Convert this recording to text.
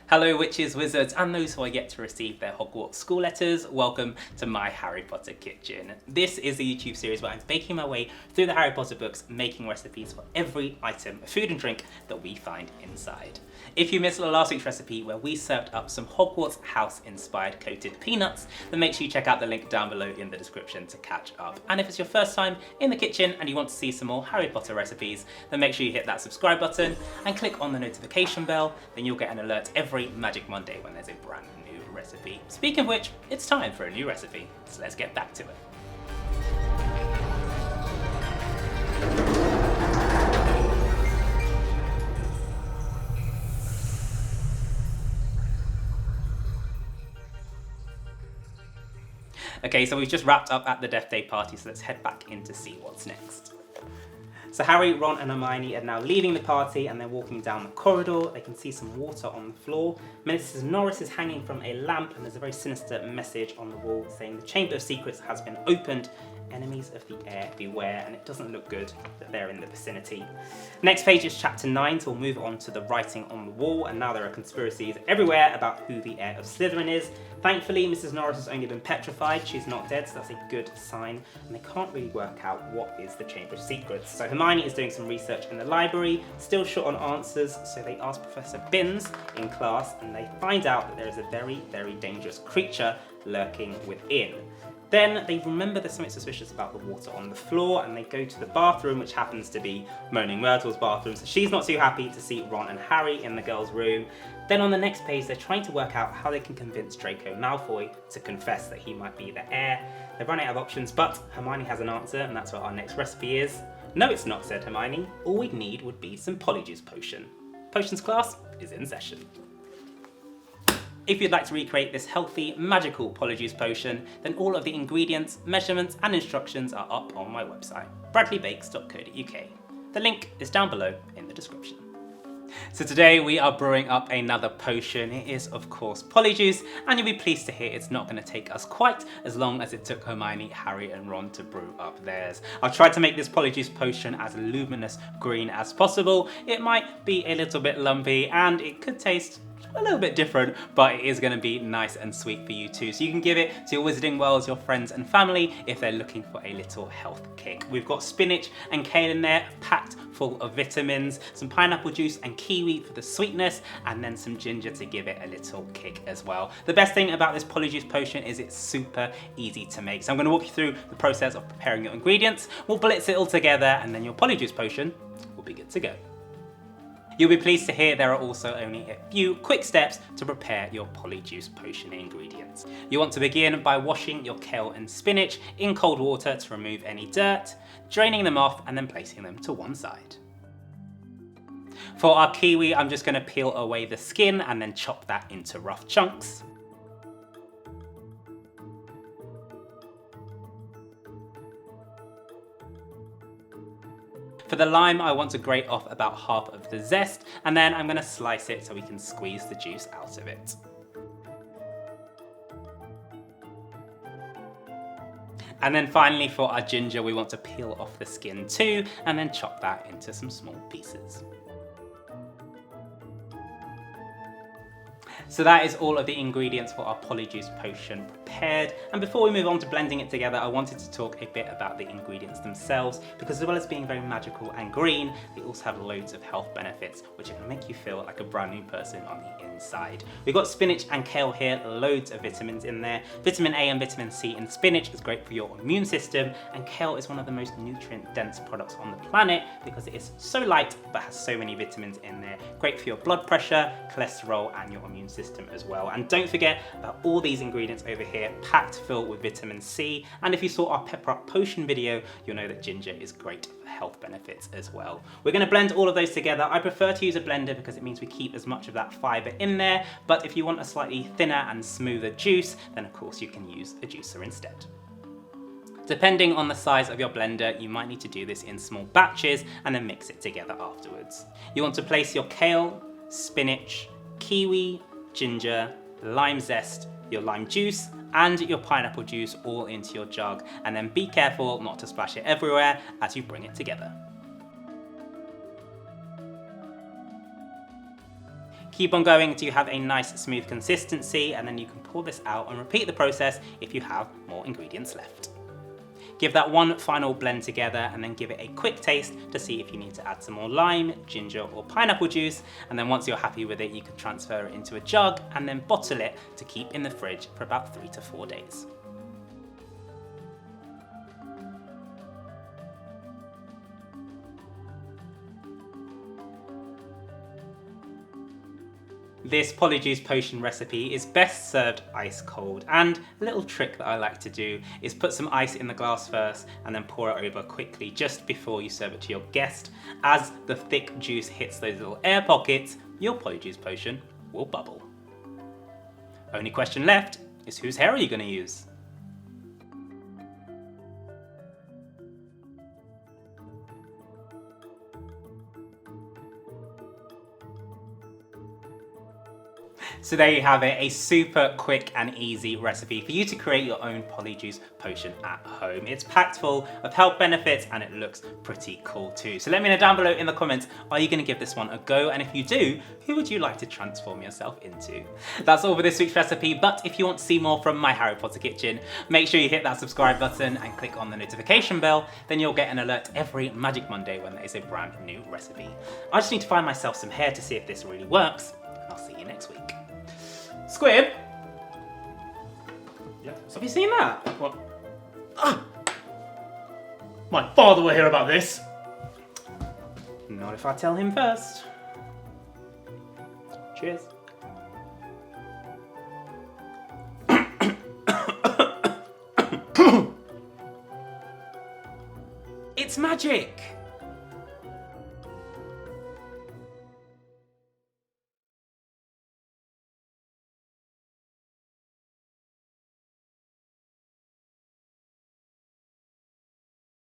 Hello witches, wizards, and those who are yet to receive their Hogwarts school letters. Welcome to my Harry Potter kitchen. This is a YouTube series where I'm baking my way through the Harry Potter books, making recipes for every item of food and drink that we find inside. If you missed last week's recipe where we served up some Hogwarts house-inspired coated peanuts, then make sure you check out the link down below in the description to catch up. And if it's your first time in the kitchen and you want to see some more Harry Potter recipes, then make sure you hit that subscribe button and click on the notification bell, then you'll get an alert every Magic Monday when there's a brand new recipe. Speaking of which, it's time for a new recipe, so let's get back to it. Okay, so we've just wrapped up at the Deathday Party, so let's head back in to see what's next. So Harry, Ron and Hermione are now leaving the party and they're walking down the corridor. They can see some water on the floor. Mrs. Norris is hanging from a lamp and there's a very sinister message on the wall saying the Chamber of Secrets has been opened. Enemies of the air beware, and it doesn't look good that they're in the vicinity. Next page is chapter 9, so we'll move on to the writing on the wall, and now there are conspiracies everywhere about who the heir of Slytherin is. Thankfully, Mrs. Norris has only been petrified, she's not dead, so that's a good sign, and they can't really work out what is the Chamber of Secrets. So Hermione is doing some research in the library, still short on answers, so they ask Professor Binns in class, and they find out that there is a very, very dangerous creature lurking within. Then they remember there's something suspicious about the water on the floor and they go to the bathroom, which happens to be Moaning Myrtle's bathroom, so she's not too happy to see Ron and Harry in the girls' room. Then on the next page they're trying to work out how they can convince Draco Malfoy to confess that he might be the heir. They've run out of options, but Hermione has an answer and that's what our next recipe is. No, it's not, said Hermione. All we'd need would be some Polyjuice Potion. Potions class is in session. If you'd like to recreate this healthy, magical Polyjuice Potion, then all of the ingredients, measurements and instructions are up on my website, bradleybakes.co.uk. The link is down below in the description. So today we are brewing up another potion. It is of course Polyjuice, and you'll be pleased to hear it's not going to take us quite as long as it took Hermione, Harry and Ron to brew up theirs. I've tried to make this Polyjuice potion as luminous green as possible. It might be a little bit lumpy and it could taste a little bit different, but it is going to be nice and sweet for you too. So you can give it to your Wizarding Worlds, your friends and family if they're looking for a little health kick. We've got spinach and kale in there, packed full of vitamins, some pineapple juice and kiwi for the sweetness, and then some ginger to give it a little kick as well. The best thing about this Polyjuice potion is it's super easy to make. So I'm going to walk you through the process of preparing your ingredients. We'll blitz it all together and then your Polyjuice potion will be good to go. You'll be pleased to hear there are also only a few quick steps to prepare your Polyjuice Potion ingredients. You want to begin by washing your kale and spinach in cold water to remove any dirt, draining them off and then placing them to one side. For our kiwi, I'm just going to peel away the skin and then chop that into rough chunks. For the lime, I want to grate off about half of the zest, and then I'm going to slice it so we can squeeze the juice out of it. And then finally for our ginger, we want to peel off the skin too, and then chop that into some small pieces. So that is all of the ingredients for our Polyjuice Potion prepared. And before we move on to blending it together, I wanted to talk a bit about the ingredients themselves, because as well as being very magical and green, they also have loads of health benefits, which are going to make you feel like a brand new person on the inside. We've got spinach and kale here, loads of vitamins in there. Vitamin A and vitamin C in spinach is great for your immune system, and kale is one of the most nutrient-dense products on the planet because it is so light but has so many vitamins in there. Great for your blood pressure, cholesterol and your immune system as well. And don't forget about all these ingredients over here, packed full with vitamin C. And if you saw our Pepper Up Potion video, you'll know that ginger is great for health benefits as well. We're going to blend all of those together. I prefer to use a blender because it means we keep as much of that fibre in there, but if you want a slightly thinner and smoother juice, then of course you can use a juicer instead. Depending on the size of your blender, you might need to do this in small batches and then mix it together afterwards. You want to place your kale, spinach, kiwi, ginger, lime zest, your lime juice and your pineapple juice all into your jug, and then be careful not to splash it everywhere as you bring it together. Keep on going until you have a nice smooth consistency, and then you can pour this out and repeat the process if you have more ingredients left. Give that one final blend together and then give it a quick taste to see if you need to add some more lime, ginger or pineapple juice, and then once you're happy with it you can transfer it into a jug and then bottle it to keep in the fridge for about 3 to 4 days. This Polyjuice Potion recipe is best served ice cold, and a little trick that I like to do is put some ice in the glass first and then pour it over quickly just before you serve it to your guest. As the thick juice hits those little air pockets, your Polyjuice Potion will bubble. Only question left is whose hair are you going to use? So there you have it, a super quick and easy recipe for you to create your own Polyjuice Potion at home. It's packed full of health benefits and it looks pretty cool too. So let me know down below in the comments, are you going to give this one a go? And if you do, who would you like to transform yourself into? That's all for this week's recipe, but if you want to see more from my Harry Potter kitchen, make sure you hit that subscribe button and click on the notification bell, then you'll get an alert every Magic Monday when there is a brand new recipe. I just need to find myself some hair to see if this really works, and I'll see you next week. Squib? Yeah. Have you seen that? What? Ah! My father will hear about this. Not if I tell him first. Cheers. It's magic!